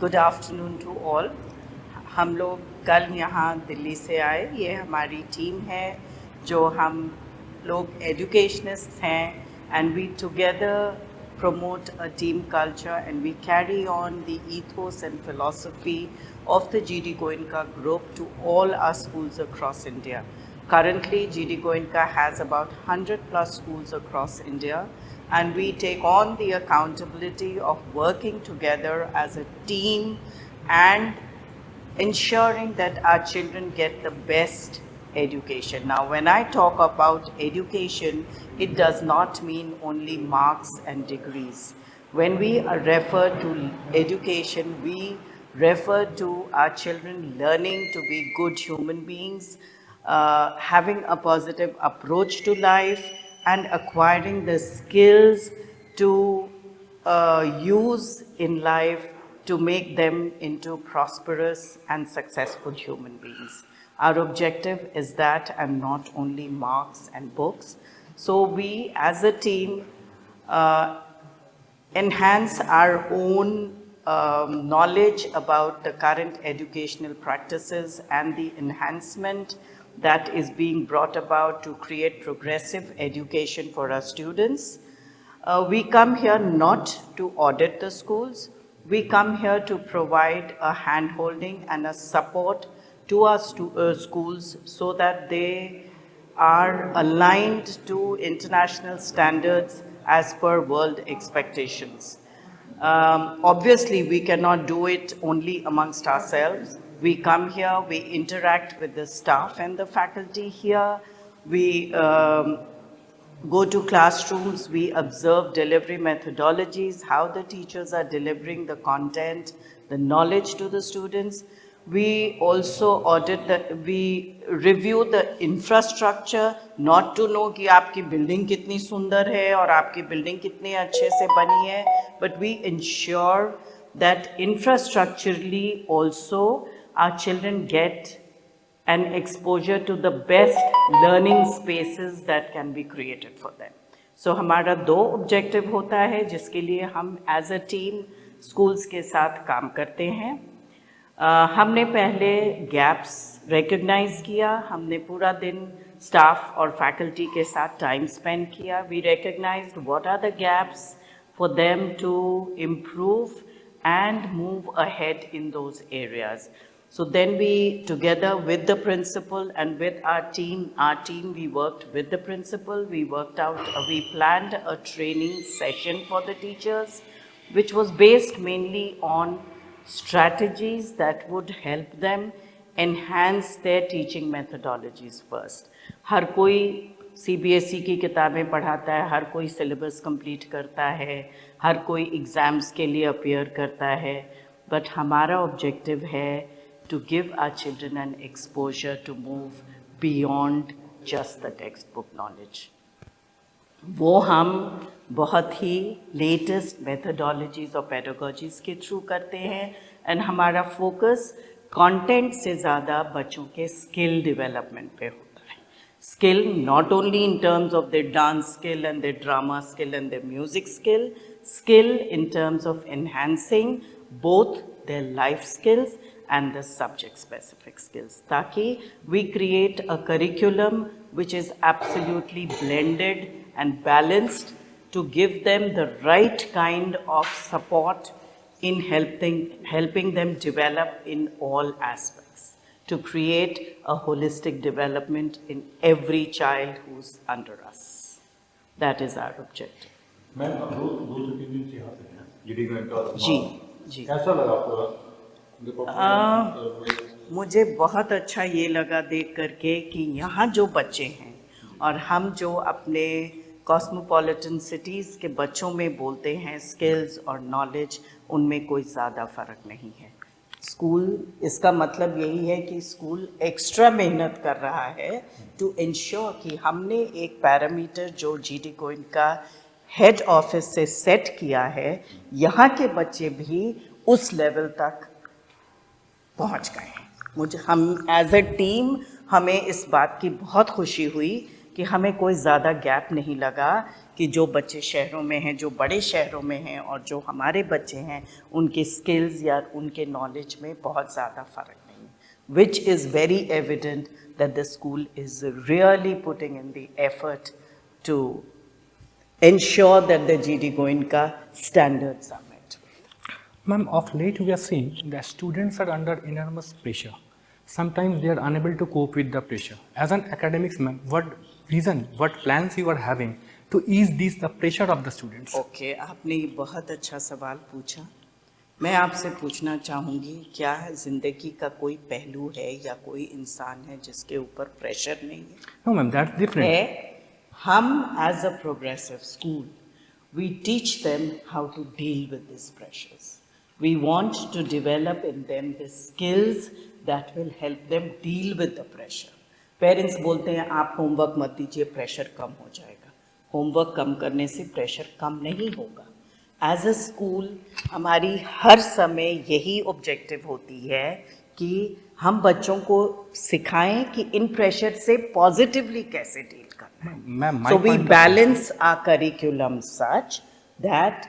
Good afternoon to all. हम लोग कल यहाँ दिल्ली से आए। ये हमारी टीम है जो हम लोग एजुकेशनिस्ट हैं, and we together promote a team culture, and we carry on the ethos and philosophy of the GD Goenka group to all our schools across India. Currently, GD Goenka has about 100 plus schools across India, and we take on the accountability of working together as a team and ensuring that our children get the best education. Now, when I talk about education, it does not mean only marks and degrees. When we refer to education, we refer to our children learning to be good human beings, having a positive approach to life, and acquiring the skills to use in life to make them into prosperous and successful human beings. Our objective is that, and not only marks and books. So we as a team enhance our own knowledge about the current educational practices and the enhancement that is being brought about to create progressive education for our students. We come here not to audit the schools. We come here to provide a hand-holding and a support to our schools so that they are aligned to international standards as per world expectations. Obviously, we cannot do it only amongst ourselves. We come here, we interact with the staff and the faculty here. We go to classrooms, we observe delivery methodologies, how the teachers are delivering the content, the knowledge to the students. We also we review the infrastructure, not to know कि आपकी building कितनी सुंदर है और आपकी building कितने अच्छे से बनी है, but we ensure that infrastructurally also our children get an exposure to the best learning spaces that can be created for them. So हमारा 2 objective होता है जिसके लिए हम as a team schools के साथ काम करते हैं। हमने पहले gaps recognize किया, हमने पूरा दिन staff और faculty के साथ time spend किया. We recognized what are the gaps for them to improve and move ahead in those areas. So then we, together with the principal and with our team, we worked with the principal, we planned a training session for the teachers, which was based mainly on strategies that would help them enhance their teaching methodologies first. हर कोई CBSE की किताबें पढ़ाता है, हर कोई syllabus complete करता है, हर कोई exams के लिए appear करता है, but हमारा objective है to give our children an exposure to move beyond just the textbook knowledge. वो हम बहुत ही latest methodologies और pedagogies के through करते हैं, and हमारा focus content से ज़्यादा बच्चों के skill development पे होता है. Skill not only in terms of their dance skill and their drama skill and their music skill, skill in terms of enhancing both their life skills and the subject specific skills, ताकि we create a curriculum which is absolutely blended and balanced to give them the right kind of support in helping them develop in all aspects, to create a holistic development in every child who's under us. That is our objective. Ma'am, अब 2 से 3 दिन से यहाँ पे हैं GD Goenka. जी कैसा लगा आपको? मुझे बहुत अच्छा ये लगा देख करके कि यहाँ जो बच्चे हैं और हम जो अपने कॉस्मोपॉलिटन सिटीज़ के बच्चों में बोलते हैं स्किल्स और नॉलेज, उनमें कोई ज़्यादा फ़र्क नहीं है. स्कूल, इसका मतलब यही है कि स्कूल एक्स्ट्रा मेहनत कर रहा है टू इंश्योर कि हमने एक पैरामीटर जो जीडी गोयनका हेड ऑफिस से सेट किया है, यहाँ के बच्चे भी उस लेवल तक पहुंच गए. हम एज अ टीम, हमें इस बात की बहुत खुशी हुई कि हमें कोई ज़्यादा गैप नहीं लगा कि जो बच्चे शहरों में हैं, जो बड़े शहरों में हैं और जो हमारे बच्चे हैं, उनके स्किल्स या उनके नॉलेज में बहुत ज़्यादा फ़र्क नहीं है, which is very evident that the school is really putting in the effort to ensure that the GD Goenka standards are met. Ma'am, of late we are seeing that students are under enormous pressure. Sometimes they are unable to cope with the pressure. As an academics, ma'am, what vision, what plans you are having to ease the pressure of the students? Okay, आपने ये बहुत अच्छा सवाल पूछा। मैं आपसे पूछना चाहूँगी, क्या ज़िंदगी का कोई पहलू है या कोई इंसान है जिसके ऊपर प्रेशर नहीं है? No, ma'am, that's different. है। हम as a progressive school, we teach them how to deal with these pressures. We want to develop in them the skills that will help them deal with the pressure. Parents बोलते हैं आप homework मत दीजिए, pressure कम हो जाएगा। Homework कम करने से pressure कम नहीं होगा। एज अ स्कूल हमारी हर समय यही ऑब्जेक्टिव होती है कि हम बच्चों को सिखाएं कि इन प्रेशर से पॉजिटिवली कैसे डील करना है। Ma'am, my So we point of- balance our curriculum such that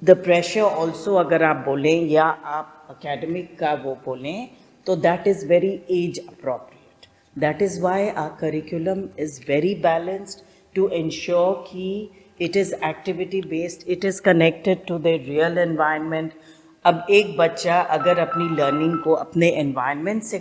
the pressure also, अगर आप बोलें या आप academic का वो बोलें, तो that is very age appropriate. That is why our curriculum is very balanced to ensure कि it is activity based, it is connected to the real environment. अब एक बच्चा अगर अपनी लर्निंग को अपने एनवायरनमेंट से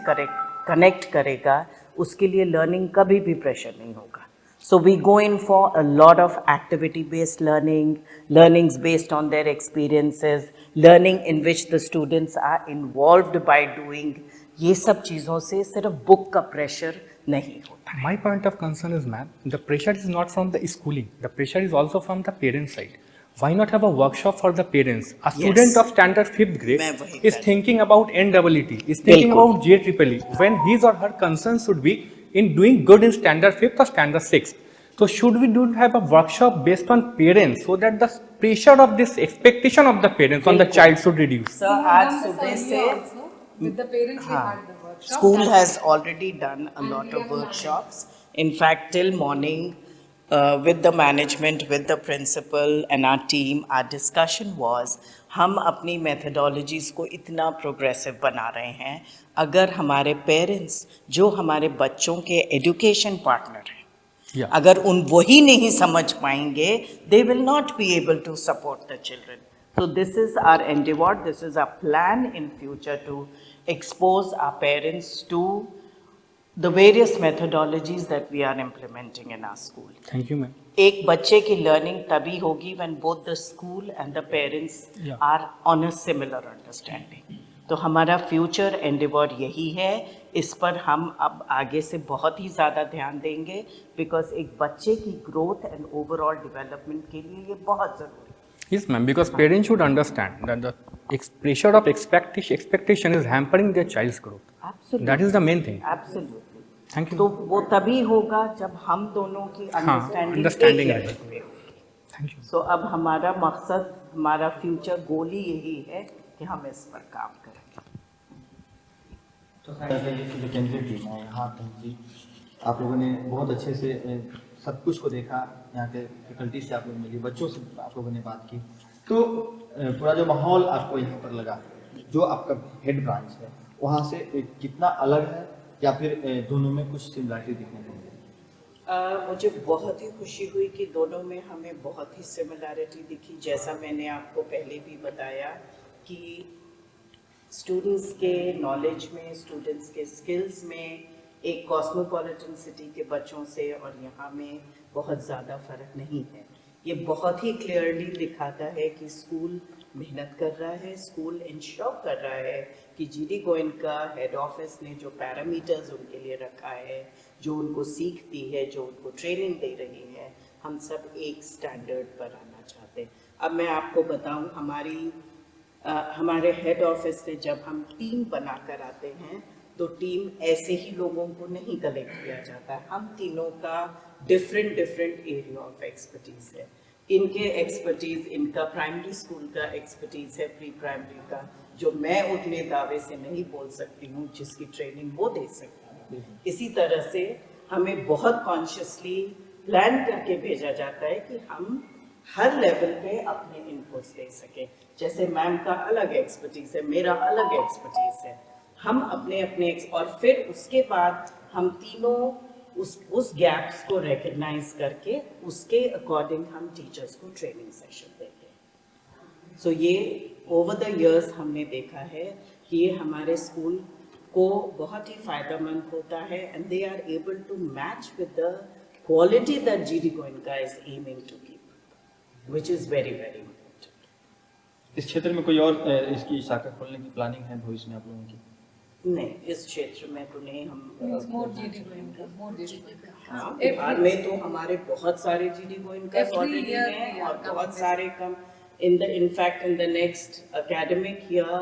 कनेक्ट करेगा, उसके लिए लर्निंग कभी भी प्रेशर नहीं होगा। So we go in for a lot of activity based learning, learnings based on their experiences, learning in which the students are involved by doing। ये सब चीज़ों से सिर्फ बुक का प्रेशर नहीं होता। My point of concern is, ma'am, the pressure is not from the schooling. The pressure is also from the parent side. Why not have a workshop for the parents? A student of standard 5th grade मैं वही is कर- thinking about NEET, is thinking बिल्कुल। about JEE, when his or her concern should be in doing good in standard 5th or standard 6th. So should we do have a workshop based on parents so that the pressure of this expectation of the parents on the बिल्कुल। child should reduce? Sir We have आज done this सुबह earlier से also. With the parents, we had the workshop. school That has was- already done a And lot we of have done. workshops. In fact, till morning, with the management, with the principal and our team, our discussion was, हम अपनी methodologies को इतना progressive बना रहे हैं, अगर हमारे parents जो हमारे बच्चों के education partner हैं, Yeah. अगर उन वही नहीं समझ पाएंगे, they will not be able to support the children. So this is our endeavor, this is our plan in future to expose our parents to the various methodologies that we are implementing in our school. Thank you, ma'am. एक बच्चे की learning तभी होगी when both the school and the parents Yeah. are on a similar understanding. तो हमारा future Endeavour यही है, इस पर हम अब आगे से बहुत ही ज़्यादा ध्यान देंगे, बिकॉज एक बच्चे की ग्रोथ एंड ओवरऑल डेवलपमेंट के लिए ये बहुत ज़रूरी है। Yes, ma'am, because parents should understand that the pressure of expectation is hampering their child's growth. That is the main thing. Absolutely. Thank you. तो वो तभी होगा जब हम दोनों की understanding अंडरस्टैंडिंग रहेगी। Thank you. सो अब हमारा मकसद, हमारा फ्यूचर गोल ही यही है कि हम इस पर काम करें। तो जो केंद्रीय टीम है यहाँ पहुँची, आप लोगों ने बहुत अच्छे से सब कुछ को देखा, यहाँ के फैकल्टी से आप लोग मिली, बच्चों से आप लोगों ने बात की, तो पूरा जो माहौल आपको यहाँ पर लगा, जो आपका हेड ब्रांच है वहाँ से कितना अलग है या फिर दोनों में कुछ सिमिलरिटी दिखने को मिली? मुझे बहुत ही खुशी हुई कि दोनों में हमें बहुत ही सिमिलैरिटी दिखी। जैसा मैंने आपको पहले भी बताया कि स्टूडेंट्स के नॉलेज में, स्टूडेंट्स के स्किल्स में एक कॉस्मोपॉलिटन सिटी के बच्चों से और यहाँ में बहुत ज़्यादा फ़र्क नहीं है। ये बहुत ही क्लियरली दिखाता है कि स्कूल मेहनत कर रहा है, स्कूल इंश्योर कर रहा है कि जीडी गोयनका हेड ऑफिस ने जो पैरामीटर्स उनके लिए रखा है, जो उनको सीख दी है, जो उनको ट्रेनिंग दे रही है, हम सब एक स्टैंडर्ड पर आना चाहते हैं। अब मैं आपको बताऊं, हमारे हेड ऑफिस से जब हम टीम बनाकर आते हैं तो टीम ऐसे ही लोगों को नहीं कलेक्ट किया जाता है। हम तीनों का डिफरेंट एरिया ऑफ एक्सपर्टीज़ है। इनके एक्सपर्टीज़, इनका प्राइमरी स्कूल का एक्सपर्टीज़ है, प्री प्राइमरी का, जो मैं उतने दावे से नहीं बोल सकती हूँ, जिसकी ट्रेनिंग वो दे सकती हैं। इसी तरह से हमें बहुत कॉन्शियसली प्लान करके भेजा जाता है कि हम हर लेवल पे अपने इनपुट्स दे सकें। जैसे मैम का अलग एक्सपर्टीज है, मेरा अलग एक्सपर्टीज है, हम अपने अपने और फिर उसके बाद हम तीनों उस गैप्स को रिकग्नाइज करके उसके अकॉर्डिंग हम टीचर्स को ट्रेनिंग सेशन देते हैं। सो ये ओवर द इयर्स हमने देखा है कि ये हमारे स्कूल को बहुत ही फायदेमंद होता है and they are able to match with the quality that GD Goenka is aiming to keep, which is very very important. इस क्षेत्र में कोई और इसकी शाखा खोलने की प्लानिंग है भविष्य में आप लोगों की? नहीं, इस क्षेत्र में तो नहीं। हम More GD Goenka, more GD Goenka. हाँ, बिहार में तो हमारे बहुत सारे GD Goenka Every already year हैं we are और बहुत coming. सारे कम in fact in the next academic year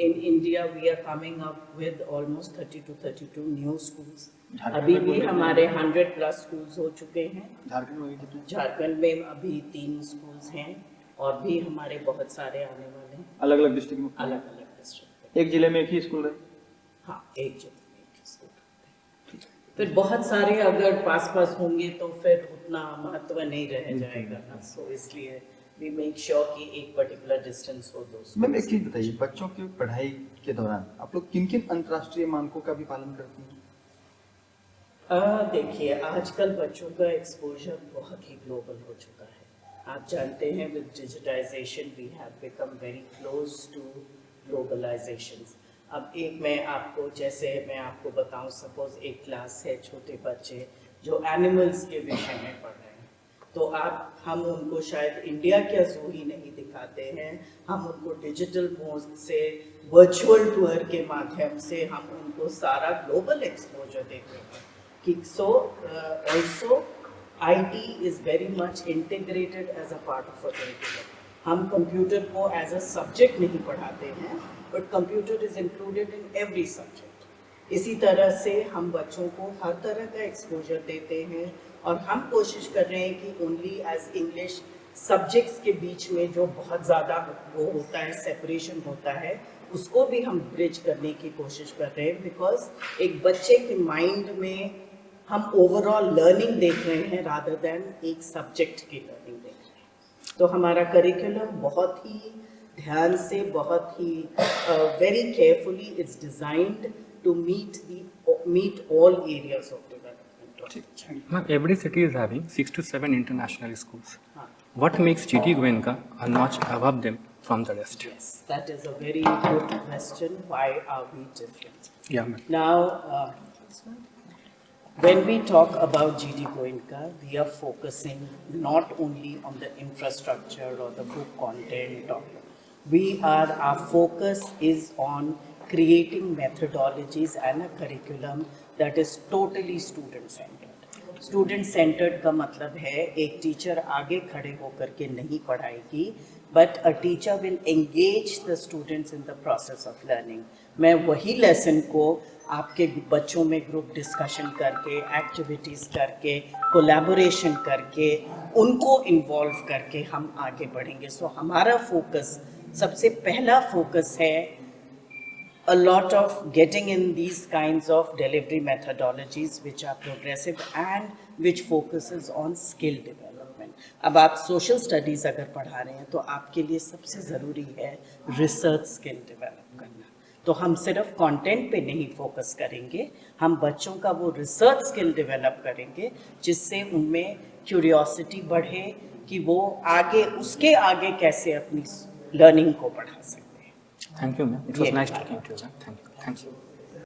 in India we are coming up with almost 30 to 32 new schools. Jharkhand अभी में भी कितने? हमारे 100+ schools हो चुके हैं। झारखंड में कितने? झारखंड में अभी 3 schools हैं और भी हमारे बहुत सारे आने वाले हैं, अलग अलग डिस्ट्रिक्ट में? अलग अलग डिस्ट्रिक्ट में। एक जिले में एक ही स्कूल है? हाँ, एक जगह में एक स्कूल। फिर बहुत सारे अगर पास पास होंगे तो फिर उतना महत्व नहीं रह जाएगा ना, सो इसलिए वी मेक श्योर कि एक पर्टिकुलर डिस्टेंस हो दो। मैम एक चीज बताइए, बच्चों की पढ़ाई के दौरान आप लोग किन किन अंतर्राष्ट्रीय मानकों का भी पालन करते हैं? देखिए, आजकल बच्चों का एक्सपोजर बहुत ही ग्लोबल हो चुका है। आप जानते हैं with digitisation we have become very close to globalisation. अब मैं आपको बताऊं, सपोज एक क्लास है, छोटे बच्चे जो एनिमल्स के विषय में पढ़ रहे हैं, तो हम उनको शायद इंडिया का जू ही नहीं दिखाते हैं, हम उनको डिजिटल मोड से वर्चुअल टूर के माध्यम से हम उनको सारा ग्लोबल एक्सपोजर देते हैं कि also IT is very much integrated as a part of a curriculum. हम कंप्यूटर को एज अ सब्जेक्ट नहीं पढ़ाते हैं, but computer is included in every subject. इसी तरह से हम बच्चों को हर तरह का एक्सपोजर देते हैं और हम कोशिश कर रहे हैं कि ओनली एज इंग्लिश सब्जेक्ट्स के बीच में जो बहुत ज़्यादा वो होता है, सेपरेशन होता है, उसको भी हम ब्रिज करने की कोशिश कर रहे हैं, बिकॉज एक बच्चे के माइंड में हम ओवरऑल लर्निंग देख रहे हैं रादर देन एक सब्जेक्ट की लर्निंग देख रहे हैं। तो हमारा करिकुलम बहुत ही ध्यान से, बहुत ही very carefully it's designed to meet all areas of development. Ma'am, every city is having 6 to 7 international schools. What makes GD Goenka a notch above them from the rest? Yes, that is a very good question. Why are we different? Yeah, ma'am. Now, when we talk about GD Goenka, we are focusing not only on the infrastructure or the book content. Our focus is on creating methodologies and a curriculum that is totally student-centered. Student-centered का मतलब है एक teacher आगे खड़े होकर के नहीं पढ़ाएगी, but a teacher will engage the students in the process of learning. मैं वही लेसन को आपके बच्चों में ग्रुप डिस्कशन करके, एक्टिविटीज़ करके, कोलैबोरेशन करके, उनको इन्वॉल्व करके हम आगे बढ़ेंगे। सो हमारा फोकस, सबसे पहला फोकस है a lot of getting in these kinds of delivery methodologies which are progressive and which focuses on skill development. अब आप social studies अगर पढ़ा रहे हैं तो आपके लिए सबसे ज़रूरी है research skill develop करना। तो हम सिर्फ कंटेंट पे नहीं फोकस करेंगे, हम बच्चों का वो रिसर्च स्किल डेवलप करेंगे जिससे उनमें क्यूरियोसिटी बढ़े कि वो आगे, उसके आगे कैसे अपनी लर्निंग को बढ़ा सकते हैं। Thank you, ma'am. It was Yeah. nice talking to you, ma'am. Thank you. Thank you.